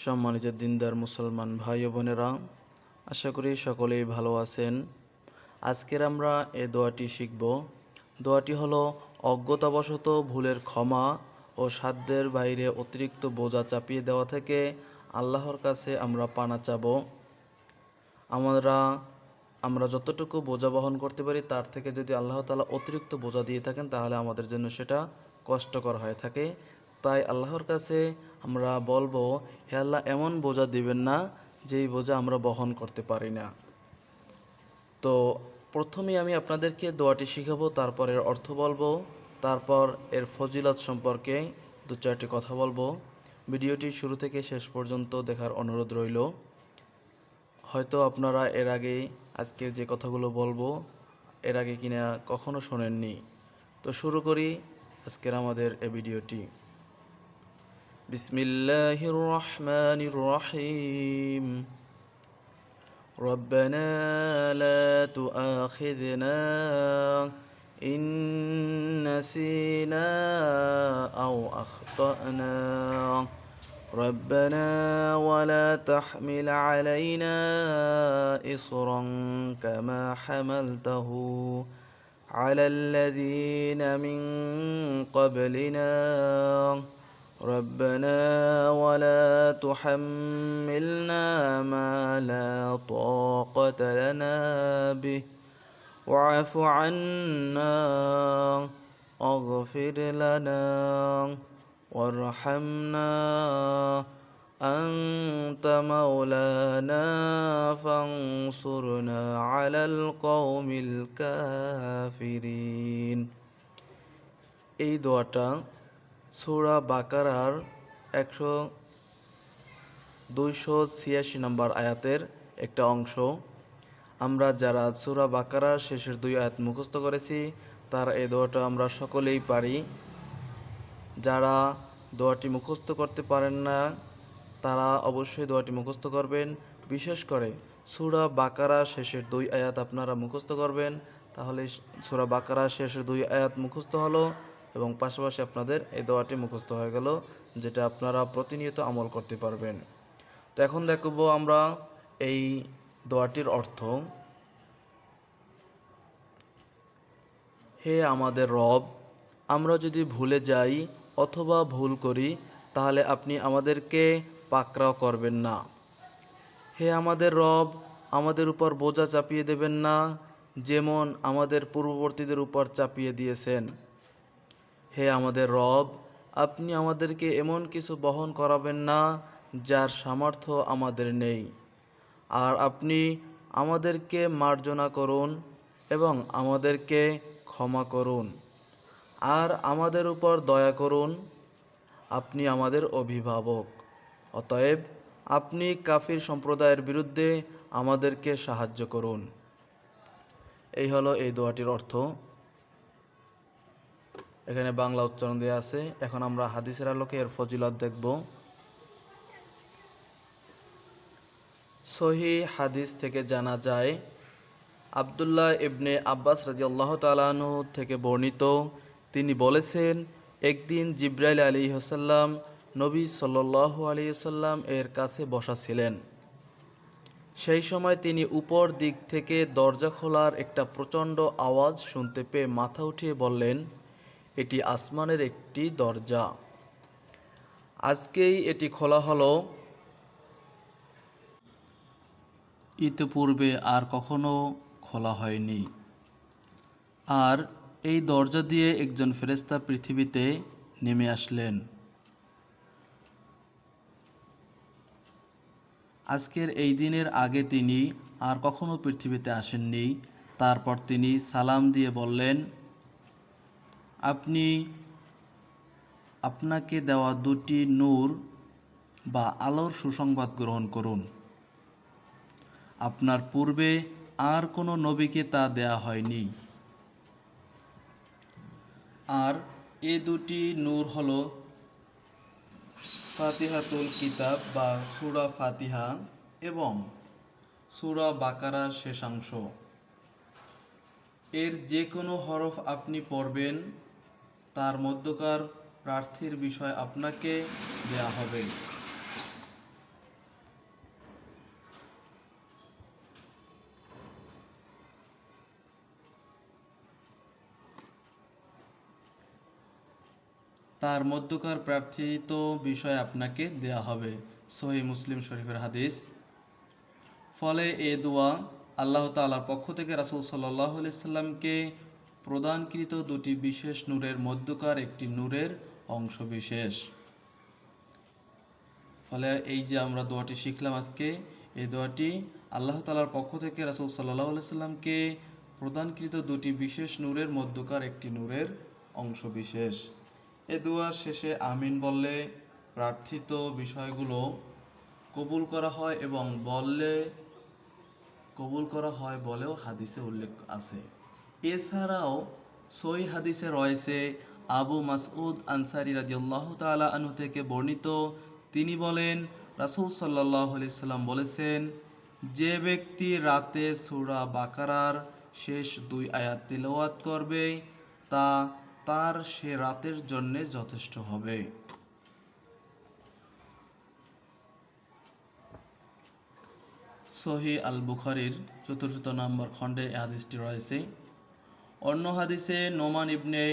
সম্মানিত দিনদার মুসলমান ভাই ও বোনেরা, আশা করি সকলেই ভালো আছেন। আজকের আমরা এই দোয়াটি শিখব। দোয়াটি হলো অজ্ঞতাবশত ভুলের ক্ষমা ও সাধ্যের বাইরে অতিরিক্ত বোঝা চাপিয়ে দেওয়া থেকে আল্লাহর কাছে আমরা পানা চাব। আমরা যতটুকু বোঝা বহন করতে পারি তার থেকে যদি আল্লাহ তাআলা অতিরিক্ত বোঝা দিয়ে থাকেন তাহলে আমাদের জন্য সেটা কষ্টকর হয়ে থাকে। তাই আল্লাহর কাছে আমরা বলবো, হে আল্লাহ, এমন বোঝা দিবেন না যেই বোঝা আমরা বহন করতে পারি না। তো প্রথমেই আমি আপনাদেরকে দোয়াটি শিখাবো, তারপর এর অর্থ বলবো, তারপর এর ফজিলত সম্পর্কে দু চারটি কথা বলবো। ভিডিওটি শুরু থেকে শেষ পর্যন্ত দেখার অনুরোধ রইল। হয়তো আপনারা এর আগে আজকের যে কথাগুলো বলবো এর আগে কিনা কখনো শোনেননি। তো শুরু করি আজকের আমাদের এই ভিডিওটি। বিসমিল্লাহির রহমানির রহিম। রব্বানা লা তুআখিযনা ইন নাসিনা আও আখতানা ربنا ولا تحمل علينا إصرا كما حملته على الذين من قبلنا ربنا ولا تحملنا ما لا طاقة لنا به واعف عنا واغفر لنا وارحمنا أنت مولانا فانصرنا على القوم الكافرين। এই দোয়াটা সূরা বাকারার 286 নম্বর আয়াতের একটা অংশ। আমরা যারা সূরা বাকারার শেষের 2 আয়াত মুখস্থ করেছি তার এই দোয়াটা আমরা সকলেই পারি। যারা দোয়াটি মুখস্থ করতে পারেন না তারা অবশ্যই দোয়াটি মুখস্থ করবেন। বিশেষ করে সূরা বাকারা শেষের 2 আয়াত আপনারা মুখস্থ করবেন, তাহলে সূরা বাকারা শেষের 2 আয়াত মুখস্থ হলো এবং পাশাপাশি আপনাদের এই দোয়াটি মুখস্থ হয়ে গেল, যেটা আপনারা প্রতিনিয়ত আমল করতে পারবেন। তো এখন দেখব আমরা এই দোয়াটির অর্থ। হে আমাদের রব, আমরা যদি ভুলে যাই অথবা ভুল করি তাহলে আপনি আমাদেরকে পাকড়াও করবেন না। হে আমাদের রব, আমাদের উপর বোঝা চাপিয়ে দেবেন না যেমন আমাদের পূর্ববর্তীদের উপর চাপিয়ে দিয়েছেন। হে আমাদের রব, আপনি আমাদেরকে এমন কিছু বহন করাবেন না যার সামর্থ্য আমাদের নেই। আর আপনি আমাদেরকে মার্জনা করুন এবং আমাদেরকে ক্ষমা করুন আর আমাদের উপর দয়া করুন। আপনি আমাদের অভিভাবক, অতএব আপনি কাফির সম্প্রদায়ের বিরুদ্ধে আমাদেরকে সাহায্য করুন। এই হলো এই দোয়াটির অর্থ। এখানে বাংলা উচ্চারণ দেওয়া আছে। এখন আমরা হাদিসের আলোকে এর ফজিলত দেখব। সহিহ হাদিস থেকে জানা যায়, আব্দুল্লাহ ইবনে আব্বাস রাদিয়াল্লাহু তাআলা আনহু থেকে বর্ণিত, তিনি বলেছেন, একদিন জিবরাইল আলাইহিস সালাম নবী সাল্লাল্লাহু আলাইহি ওয়াসাল্লাম এর কাছে বসা ছিলেন। সেই সময় তিনি উপর দিক থেকে দরজা খোলার একটা প্রচণ্ড আওয়াজ শুনতে পেয়ে মাথা উঠিয়ে বললেন, এটি আসমানের একটি দরজা, আজকেই এটি খোলা হলো, ইতিপূর্বে আর কখনো খোলা হয়নি। আর এই দরজা দিয়ে একজন ফেরেশতা পৃথিবীতে নেমে আসলেন। আজকের এই দিনের আগে তিনি আর কখনো পৃথিবীতে আসেননি। তারপর তিনি সালাম দিয়ে বললেন, আপনি আপনাকে দেওয়া 2টি নূর বা আলোর সুসংবাদ গ্রহণ করুন। আপনার পূর্বে আর কোনো নবীকে তা দেয়া হয়নি। আর এ 2টি নূর হলো ফাতিহাতুল কিতাব বা সূরা ফাতিহা এবং সূরা বাকারার শেষাংশ। এর যে কোনো হরফ আপনি পড়বেন তার মধ্যকার প্রার্থীর বিষয় আপনাকে দেয়া হবে। তার মধ্যকার প্রার্থিত বিষয় আপনাকে দেয়া হবে। সহিহ মুসলিম শরীফের হাদিস। ফলে এ দোয়া আল্লাহ তাআলার পক্ষ থেকে রাসূল সাল্লাল্লাহু আলাইহি সাল্লামকে প্রদানকৃত দুটি বিশেষ নূরের মধ্যকার একটি নূরের অংশ বিশেষ। ফলে এই যে আমরা দোয়াটি শিখলাম আজকে, এই দোয়াটি আল্লাহ তাআলার পক্ষ থেকে রাসূল সাল্লাল্লাহু আলাইহি সাল্লামকে প্রদানকৃত দুটি বিশেষ নূরের মধ্যকার একটি নূরের অংশ বিশেষ। এ দোয়ার শেষে আমিন বললে প্রার্থিত বিষয়গুলো কবুল করা হয় এবং কবুল করা হয় বলেও হাদিসে উল্লেখ আছে। এছাড়াও সহিহ হাদিসে রয়েছে আবু মাসউদ আনসারী রাদিয়াল্লাহু তাআলা আনহু থেকে বর্ণিত, তিনি বলেন রাসূল সাল্লাল্লাহু আলাইহি সাল্লাম বলেছেন, যে ব্যক্তি রাতে সূরা বাকারার শেষ 2 আয়াত তিলাওয়াত করবে তা তার সে রাতের জন্য যথেষ্ট হবে। সহিহ আল বুখারীর ৪র্থ নম্বর খণ্ডে এই হাদিসটি রয়েছে। অন্য হাদিসে নোমান ইবনে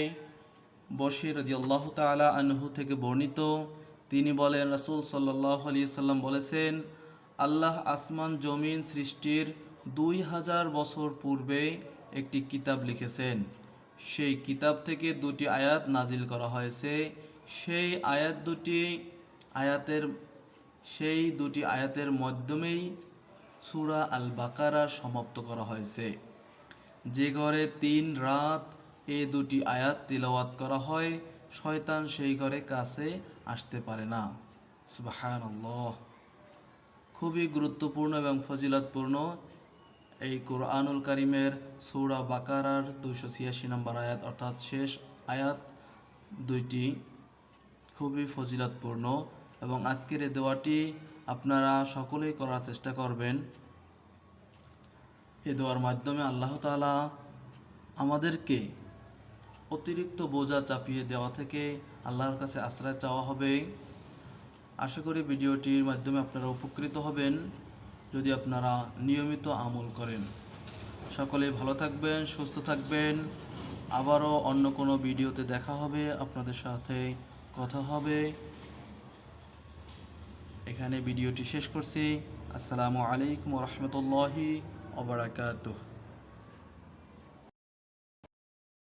বশির রাদিয়াল্লাহু তাআলা আনহু থেকে বর্ণিত, তিনি বলেন রাসূল সাল্লাল্লাহু আলাইহি সাল্লাম বলেছেন, আল্লাহ আসমান জমিন সৃষ্টির 2000 বছর পূর্বে একটি কিতাব লিখেছেন। সেই কিতাব থেকে 2টি আয়াত নাজিল করা হয়েছে। সেই দুটি আয়াতের মাধ্যমেই সূরা আল বাকারা সমাপ্ত করা হয়েছে। যে ঘরে 3 রাত এই 2টি আয়াত তিলাওয়াত করা হয়, শয়তান সেই ঘরে কাছে আসতে পারে না। সুবহানাল্লাহ। খুবই গুরুত্বপূর্ণ এবং ফজিলতপূর্ণ এই কুরআনুল কারীমের সূরা বাকারার 286 নম্বর আয়াত অর্থাৎ শেষ আয়াত 2টি খুবই ফজিলতপূর্ণ এবং আজকের এই দোয়াটি আপনারা সকলেই করার চেষ্টা করবেন। এই দোয়ার মাধ্যমে আল্লাহ তাআলা আমাদেরকে অতিরিক্ত বোঝা চাপিয়ে দেওয়া থেকে আল্লাহর কাছে আশ্রয় চাওয়া হবে। আশা করি ভিডিওটির মাধ্যমে আপনারা উপকৃত হবেন যদি আপনারা নিয়মিত আমল করেন। সকলেই ভালো থাকবেন, সুস্থ থাকবেন। আবারও অন্য কোনো ভিডিওতে দেখা হবে, আপনাদের সাথে কথা হবে। এখানে ভিডিওটি শেষ করছি। আসসালামু আলাইকুম ওয়া রাহমাতুল্লাহি ওয়া বারাকাতুহু।